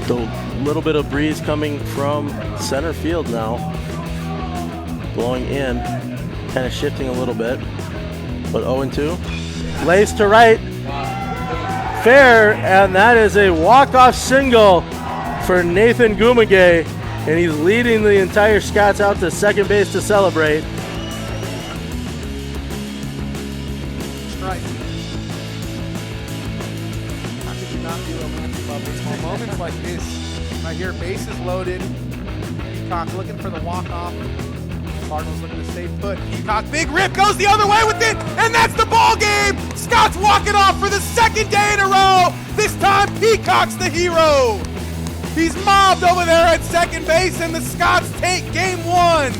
So a little bit of breeze coming from center field now. Blowing in, kind of shifting a little bit. But 0-2. Lays to right. Fair, and that is a walk-off single for Nathan Gumagay, and he's leading the entire Scots out to second base to celebrate. Strike. How could you not be romantic about this? For moments like this, right here, bases loaded. Peacock looking for the walk-off. Cardinals looking to stay put. Peacock, big rip, goes the other way with it, and that's the ball game! Scots walking off for the second day in a row! This time, Peacock's the hero! He's mobbed over there at second base, and the Scots take game one!